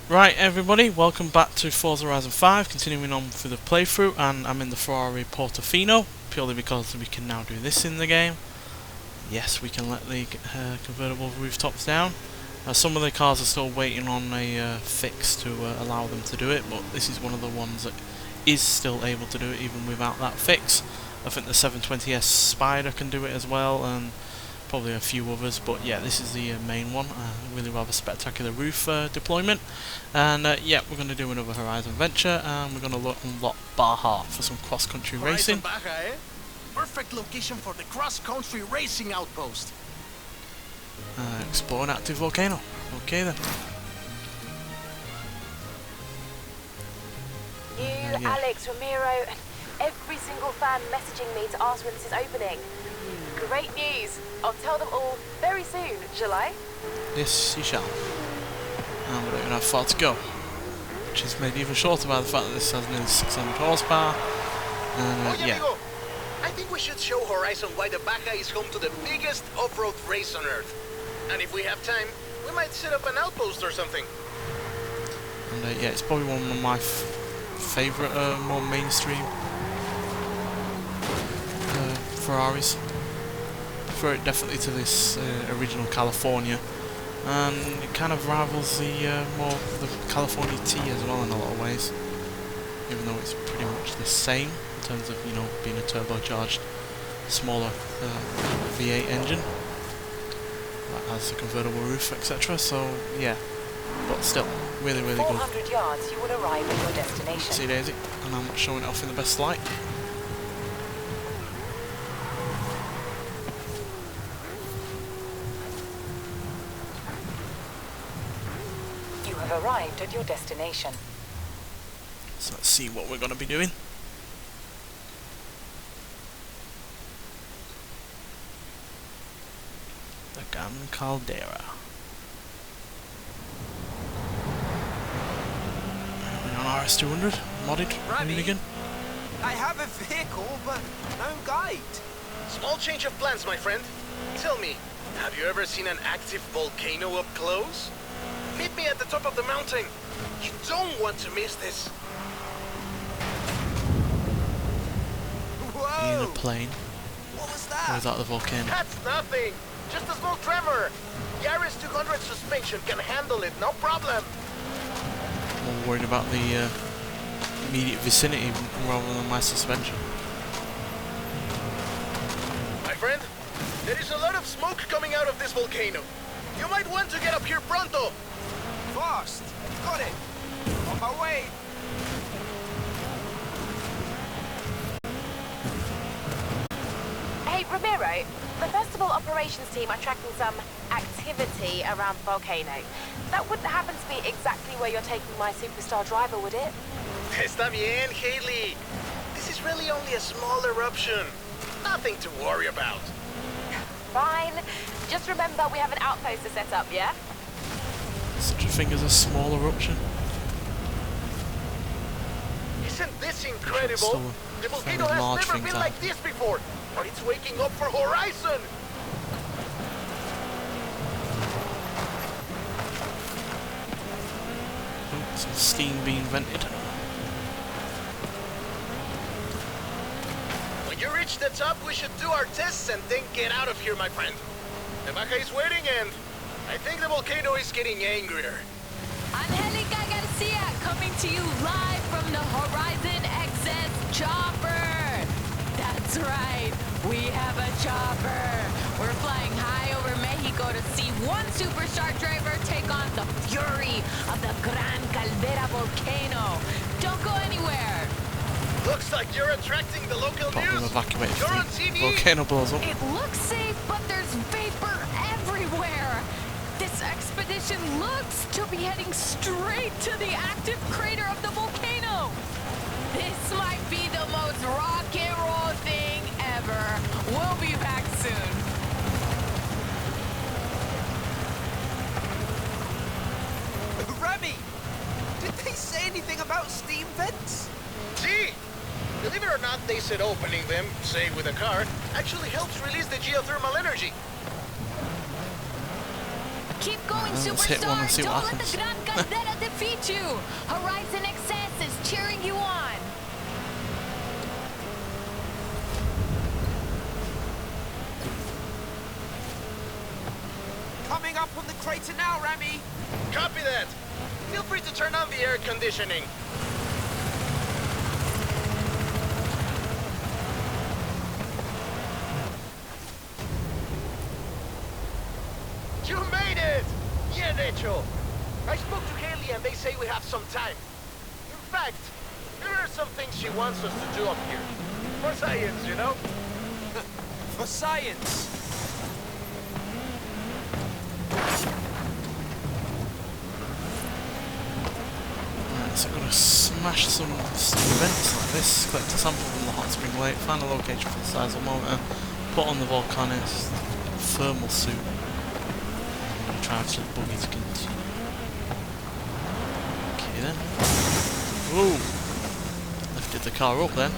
Right everybody, welcome back to Forza Horizon 5, continuing on through the playthrough, and I'm in the Ferrari Portofino, purely because we can now do this in the game. Yes, we can let the convertible rooftops down. Some of the cars are still waiting on a fix to allow them to do it, but this is one of the ones that is still able to do it even without that fix. I think the 720S Spider can do it as well, and probably a few others, but yeah, this is the main one. Really rather spectacular roof deployment, and yeah, we're going to do another Horizon adventure, and we're going to unlock Baja for some cross-country racing. Baja, eh? Perfect location for the cross-country racing outpost. Explore an active volcano. Okay then. You, Alex, Ramiro, and every single fan messaging me to ask when this is opening. Great news! I'll tell them all very soon, shall I? Yes, you shall. And we don't even have far to go, which is made even shorter by the fact that this has nearly 600 horsepower. And yeah. Amigo, I think we should show Horizon why the Baja is home to the biggest off-road race on Earth. And if we have time, we might set up an outpost or something. And yeah, it's probably one of my favourite, more mainstream Ferraris. Prefer it definitely to this original California, and it kind of rivals the California T as well in a lot of ways, even though it's pretty much the same in terms of, you know, being a turbocharged smaller V8 engine that has a convertible roof, etc. So yeah, but still really good. 400 yards, you will arrive at your destination. See Daisy, and I'm not showing it off in the best light. Arrived at your destination. So let's see what we're going to be doing. The Gun Caldera. We're on RS200, modded, again. I have a vehicle, but no guide. Small change of plans, my friend. Tell me, have you ever seen an active volcano up close? Meet me at the top of the mountain. You don't want to miss this. In a plane. What was that? Or is that the volcano? That's nothing. Just a small tremor. The RS200 suspension can handle it, no problem. I'm more worried about the immediate vicinity rather than my suspension. My friend, there is a lot of smoke coming out of this volcano. You might want to get up here pronto. Fast! Got it! On my way! Hey, Ramiro, the festival operations team are tracking some activity around the volcano. That wouldn't happen to be exactly where you're taking my superstar driver, would it? Está bien, Haley. This is really only a small eruption. Nothing to worry about. Fine. Just remember we have an outpost to set up, yeah? Such a thing as a small eruption. Isn't this incredible? The volcano has never been like this before, but it's waking up for Horizon. Oh, some steam being vented. When you reach the top, we should do our tests and then get out of here, my friend. The Baja is waiting, and I think the volcano is getting angrier. Angelica Garcia coming to you live from the Horizon XS chopper. That's right, we have a chopper. We're flying high over Mexico to see one superstar driver take on the fury of the Gran Caldera volcano. Don't go anywhere. Looks like you're attracting the local news. Evacuated. You're on TV. Volcano blows up. It looks safe, but there's vapor everywhere. This expedition looks to be heading straight to the active crater of the volcano. This might be the most rock and roll thing ever. We'll be back soon. Remy, did they say anything about steam vents? See? Believe it or not, they said opening them, say with a car, actually helps release the geothermal energy. Keep going, Let's hit one and superstar. see what Don't let happens. the Gran Caldera defeat at you! Horizon Excess is cheering you on! Coming up on the crater now, Rami. Copy that. Feel free to turn on the air conditioning. You made it! Yeah, Rachel. I spoke to Haley and they say we have some time. In fact, there are some things she wants us to do up here. For science, you know? For science. Right, so I'm going to smash some vents like this, collect a sample from the hot spring lake, find a location for the seisal motor, put on the volcanist thermal suit, and try to the buggy to continue. Okay then. Whoa! Lifted the car up then.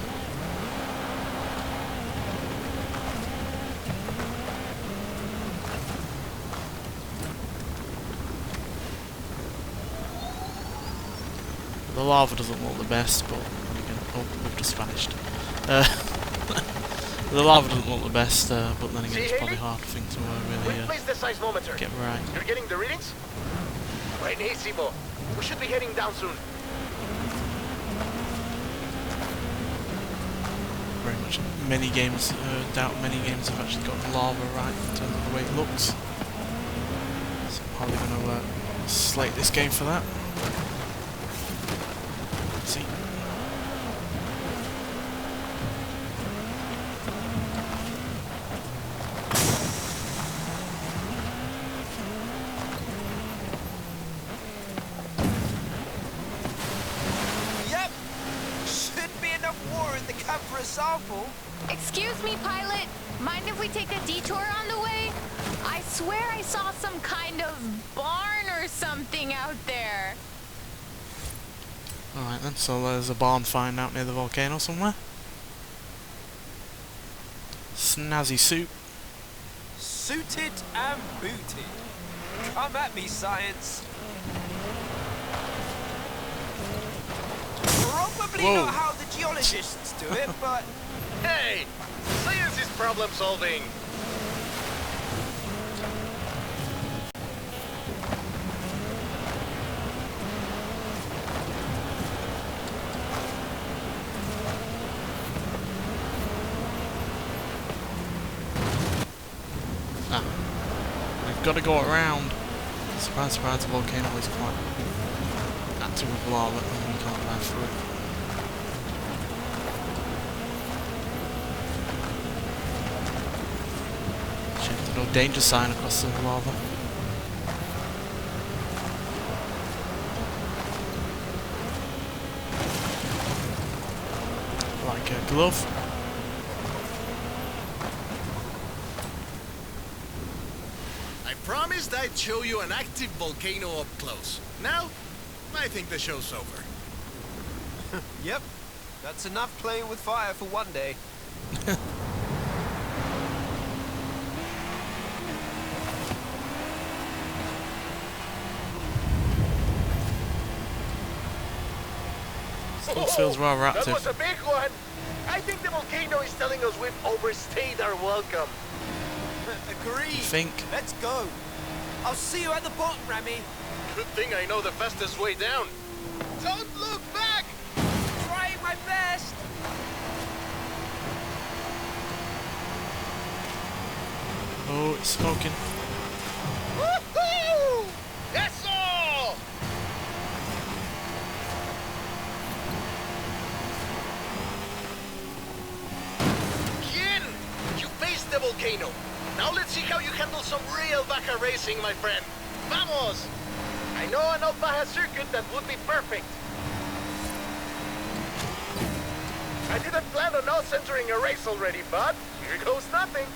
The lava doesn't look the best, but again, oh, we've just vanished. The lava doesn't look the best, but then again, it's probably hard thing to really Replace the seismometer. get right. You're getting the readings? Right, Simo. We should be heading down soon. Very much. Many games, doubt many games have actually got lava right in terms of the way it looks. So I'm probably going to slate this game for that. Let's see. Yep. Should be enough water in the cab for a sample. Excuse me, pilot. Mind if we take a detour on the way? I swear I saw some kind of barn or something out there. Alright then, so there's a barn find out near the volcano somewhere. Snazzy suit. Suited and booted. Come at me, science. Probably Whoa. not how the geologists do it, but Hey! Science is problem solving. Ah. We've got to go around. Surprise, surprise, the volcano is quite active with lava and we can't pass through it. Shame there's no danger sign across the lava. Like a glove. I promised I'd show you an active volcano up close. Now, I think the show's over. yep. That's enough playing with fire for one day. Still feels rather active. That was a big one. I think the volcano is telling us we've overstayed our welcome. Agreed. Think. Let's go. I'll see you at the bottom, Rami. Good thing I know the fastest way down. Don't look back! Trying my best. Oh, it's smoking. Woohoo! That's all! Kin! You faced the volcano. Now let's see how you handle some real Baja racing, my friend. Vamos! I know an old Baja circuit that would be perfect. I didn't plan on us entering a race already, but here goes nothing.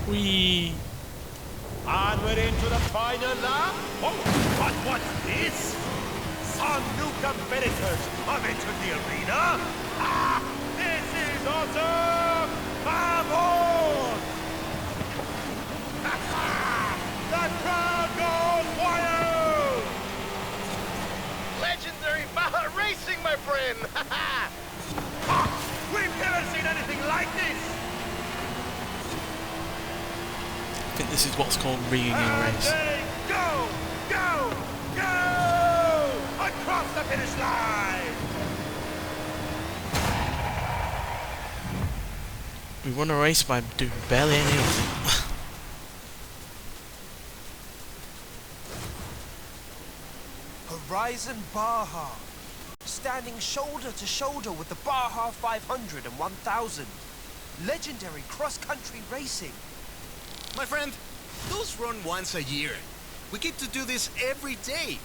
Whee! And we're into the final lap. Oh, but what's this? Some new competitors have entered the arena. Ah, this is awesome! Vamos! The crowd goes This is what's called rigging a race. Go! Go! Go! Across the finish line! We won a race by doing barely anything. Horizon Baja. Standing shoulder to shoulder with the Baja 500 and 1000. Legendary cross-country racing. My friend, those run once a year. We get to do this every day.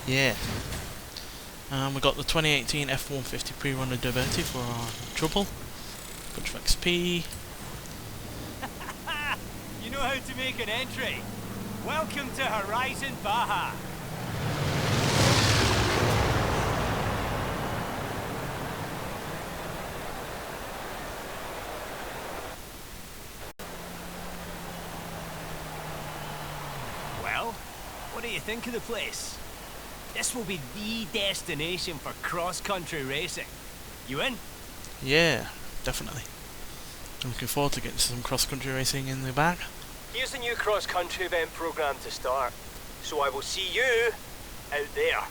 Yeah. We got the 2018 F-150 pre-runner Diverti for our trouble. Bunch of XP. You know how to make an entry. Welcome to Horizon Baja. Well, what do you think of the place? This will be the destination for cross-country racing. You in? Yeah, definitely. I'm looking forward to getting some cross-country racing in the bag. Here's the new cross-country event program to start. So I will see you out there.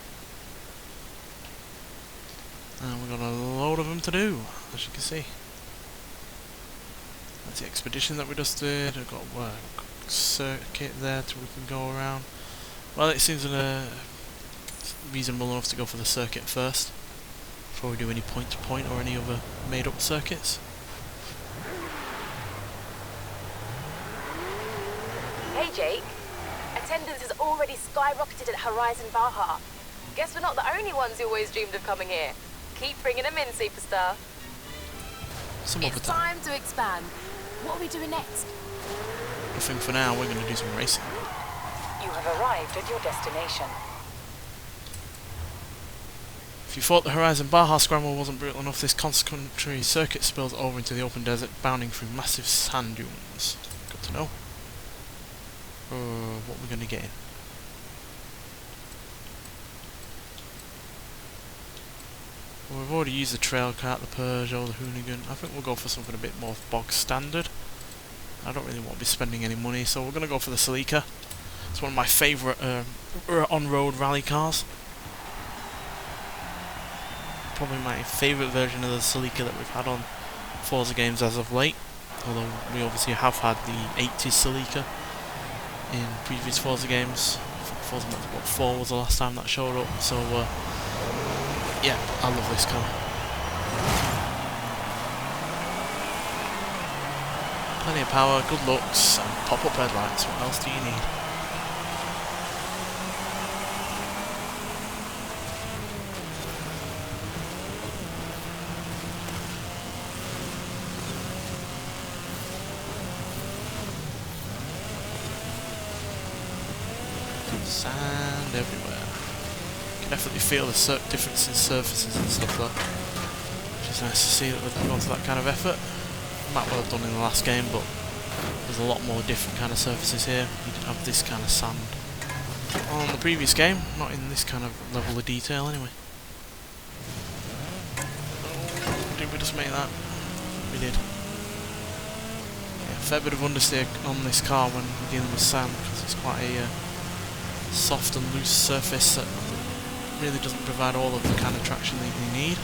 And we've got a load of them to do, as you can see. That's the expedition that we just did. We've got a circuit there so we can go around. Well, it seems reasonable enough to go for the circuit first before we do any point-to-point or any other made-up circuits. Hey Jake, attendance has already skyrocketed at Horizon Baja. Guess we're not the only ones who always dreamed of coming here. Keep bringing them in, superstar. Some other It's time. time to expand. What are we doing next? I think for now we're going to do some racing. You have arrived at your destination. If you thought the Horizon Baja Scramble wasn't brutal enough, this cross-country circuit spills over into the open desert, bounding through massive sand dunes. Good to know. What we're going to get in. Well, we've already used the trail cart, the Peugeot, the Hoonigan. I think we'll go for something a bit more bog standard. I don't really want to be spending any money, so we're going to go for the Celica. It's one of my favourite on-road rally cars. Probably my favourite version of the Celica that we've had on Forza games as of late. Although we obviously have had the 80s Celica in previous Forza games. I think Forza Motorsport 4 was the last time that showed up, so yeah, I love this car. Plenty of power, good looks, and pop-up headlights. What else do you need? Sand everywhere. You can definitely feel the difference in surfaces and stuff though, which is nice to see that they've gone to that kind of effort. Might well have done in the last game, but there's a lot more different kind of surfaces here. You didn't have this kind of sand on the previous game, not in this kind of level of detail anyway. Oh, did we just make that? We did. Yeah, a fair bit of understeer on this car when we're dealing with sand, because it's quite a soft and loose surface that really doesn't provide all of the kind of traction that you need.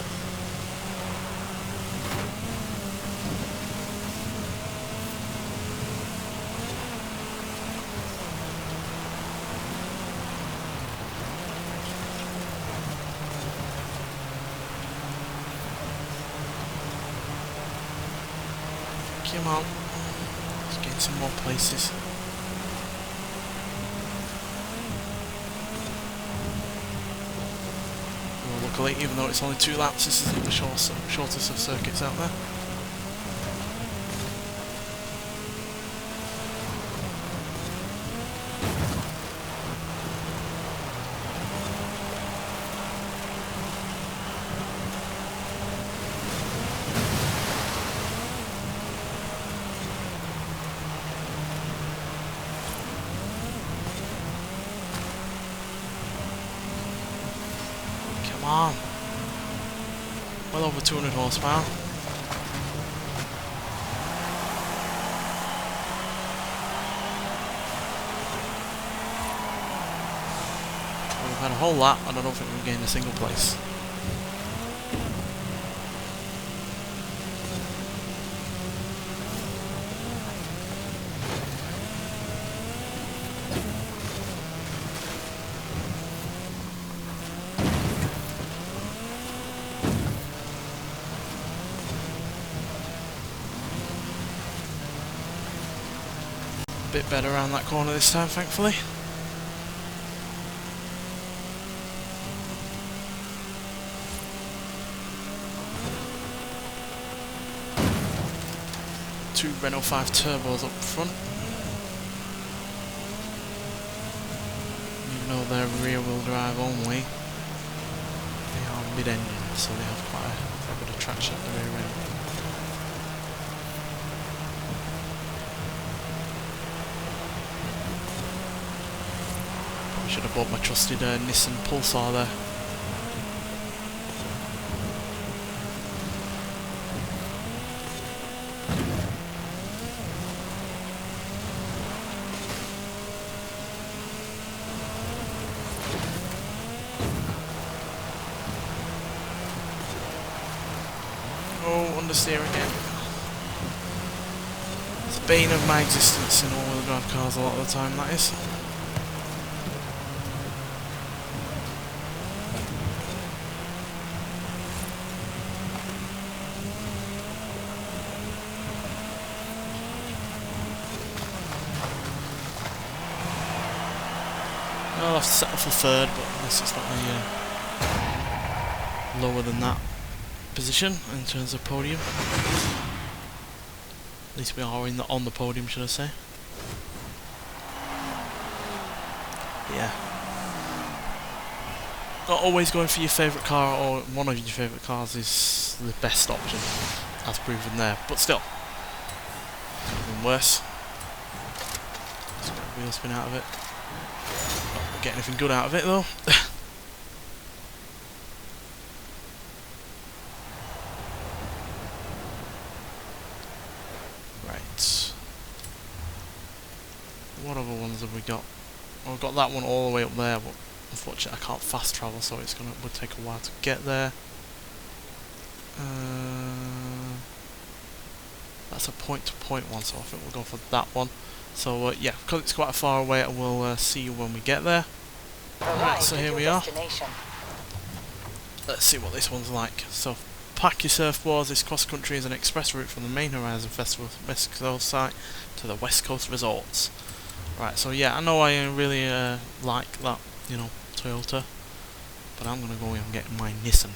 Come on, let's get in some more places. Luckily, even though it's only 2 laps, this isn't the shortest of circuits out there. Come on. Well over 200 horsepower. We've had a whole lap and I don't think we've gained a single place. Bit better around that corner this time, thankfully. Two Renault 5 turbos up front. Even though they're rear wheel drive only, they are mid-engine, so they have quite a bit of traction at the rear end. Should have bought my trusted Nissan Pulsar there. Oh, understeer again. It's the bane of my existence in all-wheel drive cars a lot of the time, that is. I'll have to settle for third, but at least it's not lower than that position in terms of podium. At least we are on the podium, should I say. Yeah. Not always going for your favourite car or one of your favourite cars is the best option, as proven there, but still. Could have been worse. Let's get a wheel spin out of it. Get anything good out of it though. Right. What other ones have we got? Well, we've got that one all the way up there, but unfortunately I can't fast travel, so it's would take a while to get there. That's a point-to-point one, so I think we'll go for that one. So yeah, because it's quite far away, we'll see you when we get there. Right, so here we are. Let's see what this one's like. So, pack your surfboards. This cross-country is an express route from the main Horizon Festival West Coast site to the West Coast resorts. Right, so yeah, I know I really like that, you know, Toyota, but I'm gonna go and get my Nissan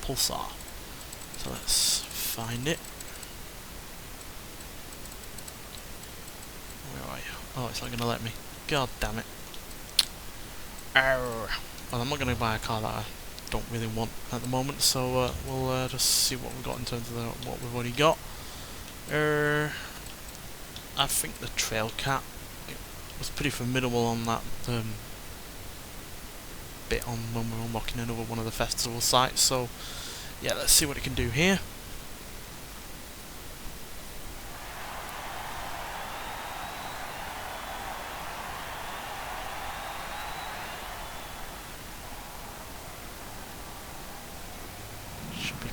Pulsar. So let's find it. Where are you? Oh, it's not gonna let me. God damn it. Well, I'm not going to buy a car that I don't really want at the moment, so we'll just see what we've got in terms of what we've already got. I think the Trailcat was pretty formidable on that bit on when we're unlocking another one of the festival sites, so yeah, let's see what it can do here.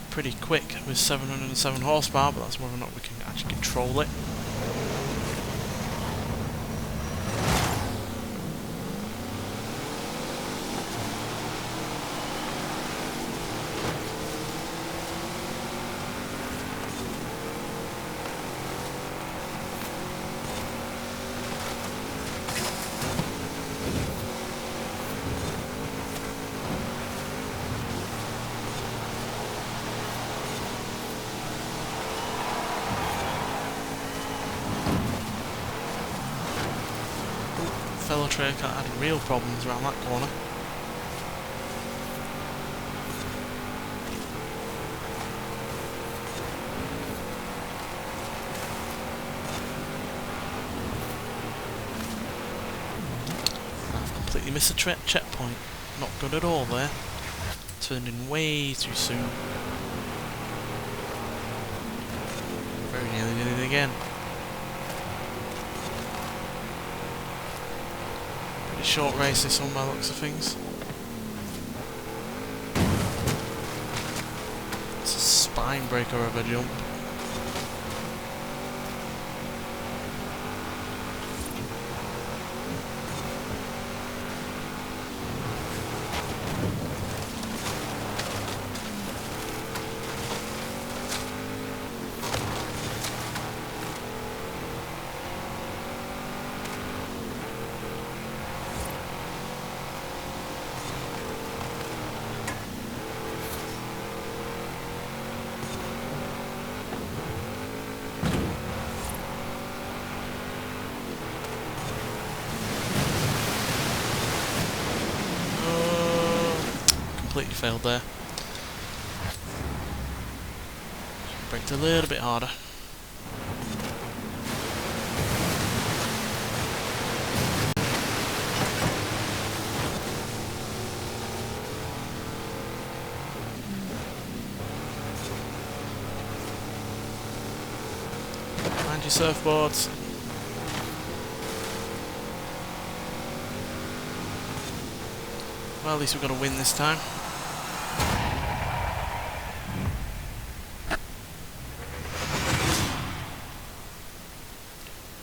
Pretty quick with 707 horsepower, but that's whether or not we can actually control it. Fellow Trailcat had real problems around that corner. I've completely missed a checkpoint. Not good at all there. Turned in way too soon. Very nearly did it again. Pretty short race this one by the looks of things. It's a spine breaker of a jump. Completely failed there. Braked a little bit harder. Mind your surfboards. Well, at least we've got a win this time.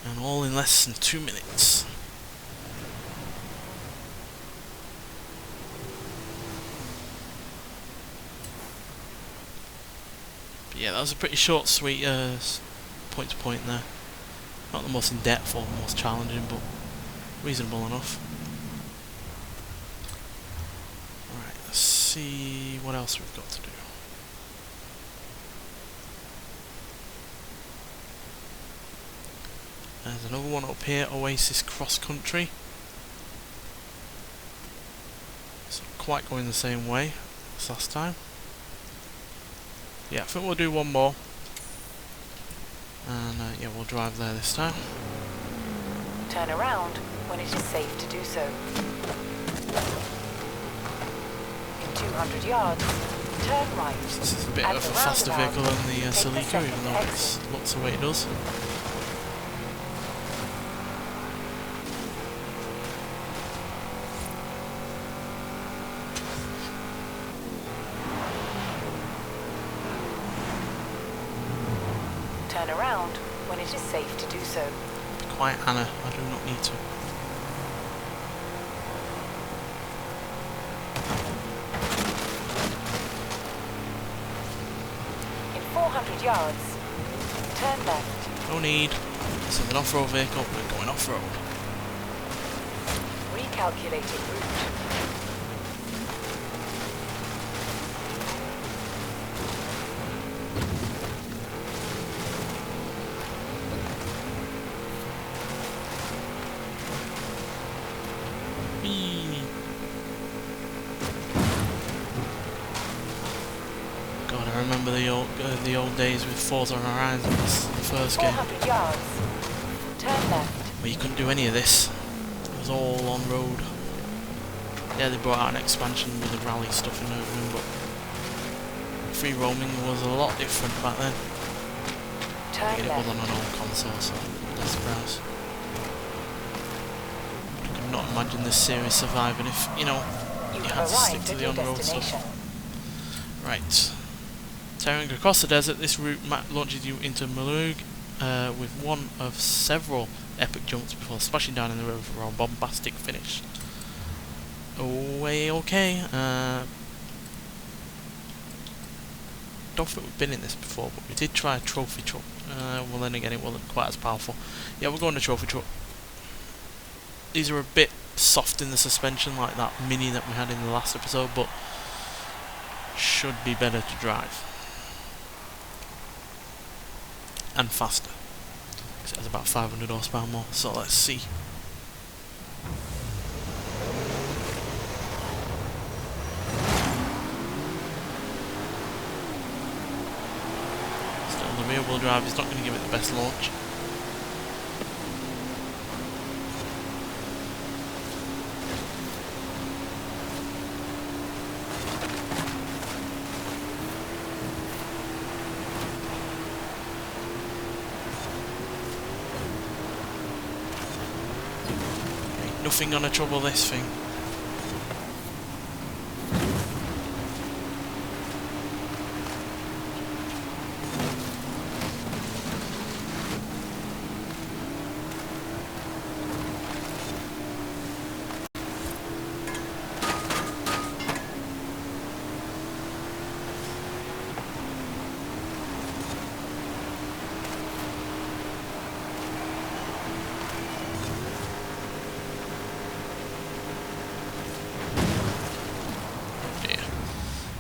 And all in less than 2 minutes. But yeah, that was a pretty short, sweet point to point there. Not the most in-depth or most challenging, but reasonable enough. Alright, let's see what else we've got to do. There's another one up here, Oasis Cross Country. It's not quite going the same way as last time. Yeah, I think we'll do one more. And yeah, we'll drive there this time. Turn around when it is safe to do so. In 200 yards, turn right. This is a bit of a faster vehicle than the Celica, even though it looks the way it does. Turn around when it is safe to do so. Be quiet, Hannah. I do not need to. In 400 yards, turn left. No need. This is an off-road vehicle. We're going off-road. Recalculating route. God, I remember the old days with Forza Horizon, the first game, 400 yards, turn left. where you couldn't do any of this. It was all on road. Yeah, they brought out an expansion with the rally stuff and everything, but free roaming was a lot different back then. Turn Again, it was left. on an old console, so let's browse. I could not imagine this series surviving if, you know, You you had have to stick arrived to at the your on-road destination. stuff. Right. Tearing across the desert, this route map launches you into Malug with one of several epic jumps before splashing down in the river for a bombastic finish. Okay. Don't think we've been in this before, but we did try a trophy truck. Well, then again, it wasn't quite as powerful. Yeah, we're going to trophy truck. These are a bit soft in the suspension, like that Mini that we had in the last episode, but should be better to drive. And faster. Because it has about 500 horsepower more, so let's see. Still, the rear wheel drive is not going to give it the best launch. nothing gonna trouble this thing.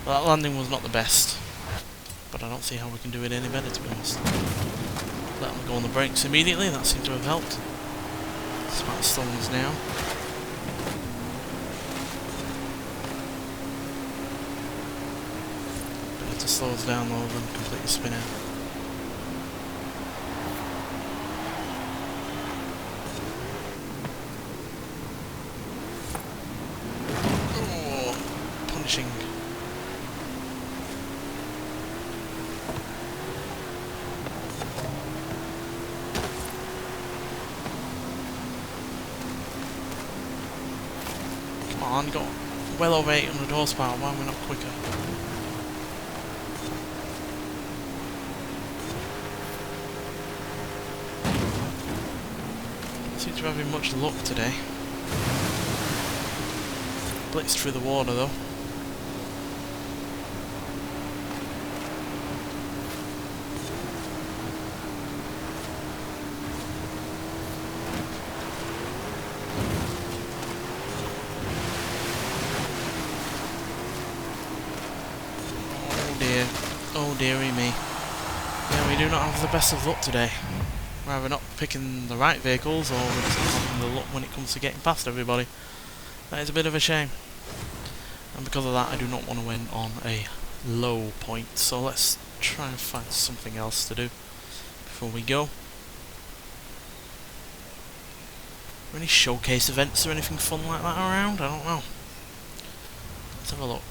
Well, that landing was not the best, but I don't see how we can do it any better, to be honest. Let them go on the brakes immediately, that seems to have helped. Smart stones now. Better to slow us down though than completely spin out. Oh, punishing. Got well over 800 horsepower, why are we not quicker? Don't seem to be having much luck today. Blitzed through the water though. Oh dearie me. Yeah, we do not have the best of luck today. We're either not picking the right vehicles or we're just not having the luck when it comes to getting past everybody. That is a bit of a shame. And because of that I do not want to end on a low point. So let's try and find something else to do before we go. Are there any showcase events or anything fun like that around? I don't know. Let's have a look.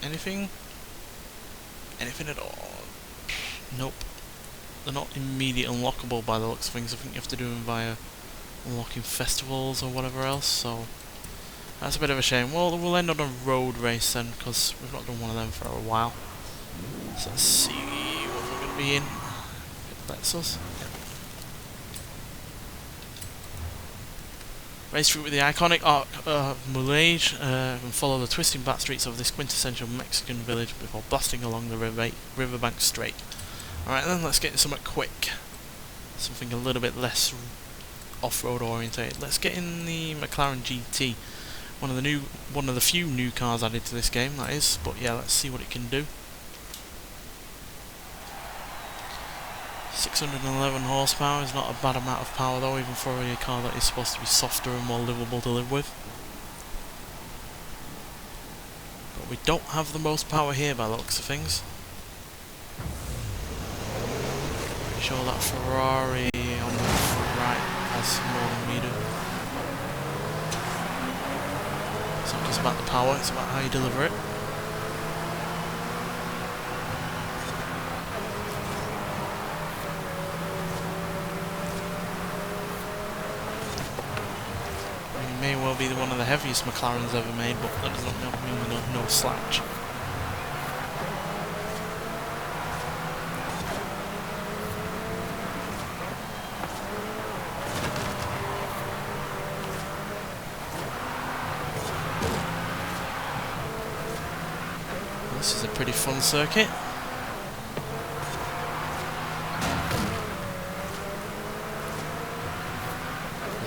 Anything? Anything at all? Nope. They're not immediate unlockable by the looks of things. I think you have to do them via unlocking festivals or whatever else, so that's a bit of a shame. Well, we'll end on a road race then, because we've not done one of them for a while. So let's see what we're going to be in. If it lets us. Yep. Race through with the iconic arc of Mulage and follow the twisting back streets of this quintessential Mexican village before blasting along the riverbank straight. Alright then, let's get in something quick. Something a little bit less off-road orientated. Let's get in the McLaren GT. One of the few new cars added to this game, that is. But yeah, let's see what it can do. 611 horsepower is not a bad amount of power though, even for a car that is supposed to be softer and more livable to live with. But we don't have the most power here by the looks of things. Pretty sure that Ferrari on the right has more than we do. It's not just about the power, it's about how you deliver it. May well be one of the heaviest McLarens ever made, but that does not mean no slouch. This is a pretty fun circuit.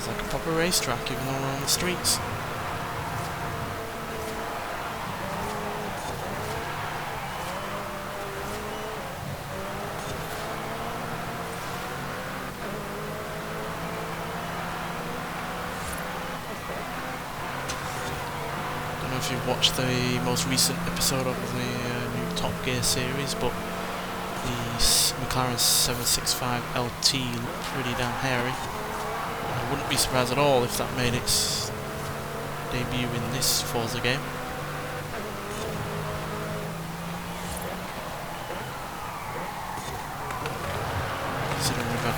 Like a proper racetrack, even though we're on the streets. Don't know if you've watched the most recent episode of the new Top Gear series, but the McLaren 765 LT looked pretty damn hairy. I wouldn't be surprised at all if that made its debut in this Forza game.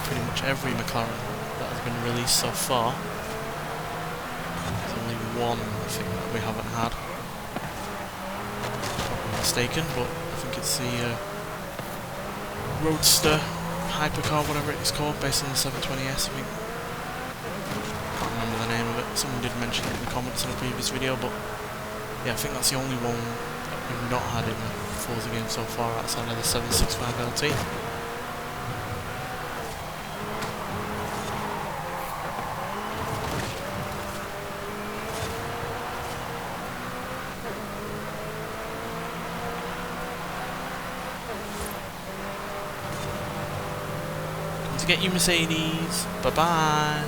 pretty much every McLaren that has been released so far. There's only one thing that we haven't had. If I'm mistaken, but I think it's the Roadster Hypercar, whatever it's called, based on the 720S, I think. Can't remember the name of it. Someone did mention it in the comments in a previous video, but yeah, I think that's the only one that we've not had in the Forza game so far outside of the 765 LT. Come to get you, Mercedes. Bye bye.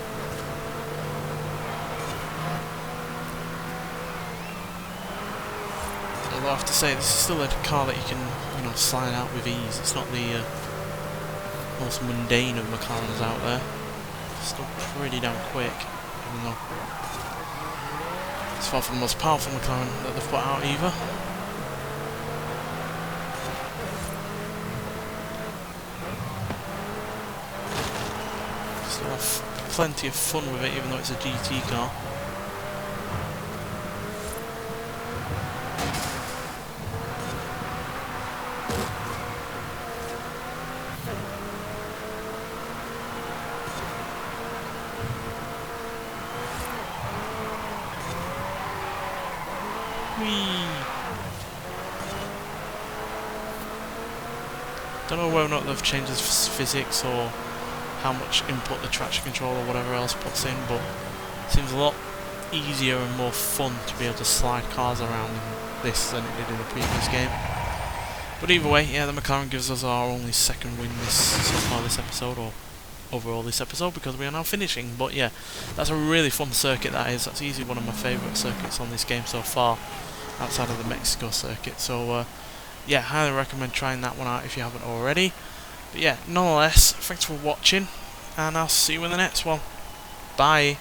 Although I have to say, this is still a car that you can, you know, slide out with ease. It's not the most mundane of McLarens out there. It's still pretty damn quick, even though it's far from the most powerful McLaren that they've put out either. Still have plenty of fun with it, even though it's a GT car. Don't know whether or not they've changed the physics or how much input the traction control or whatever else puts in, but it seems a lot easier and more fun to be able to slide cars around in this than it did in the previous game. But either way, yeah, the McLaren gives us our only second win so far this episode, or overall this episode, because we are now finishing. But yeah, that's a really fun circuit, that is. That's easily one of my favourite circuits on this game so far, outside of the Mexico circuit. So yeah, highly recommend trying that one out if you haven't already. But yeah, nonetheless, thanks for watching, and I'll see you in the next one. Bye.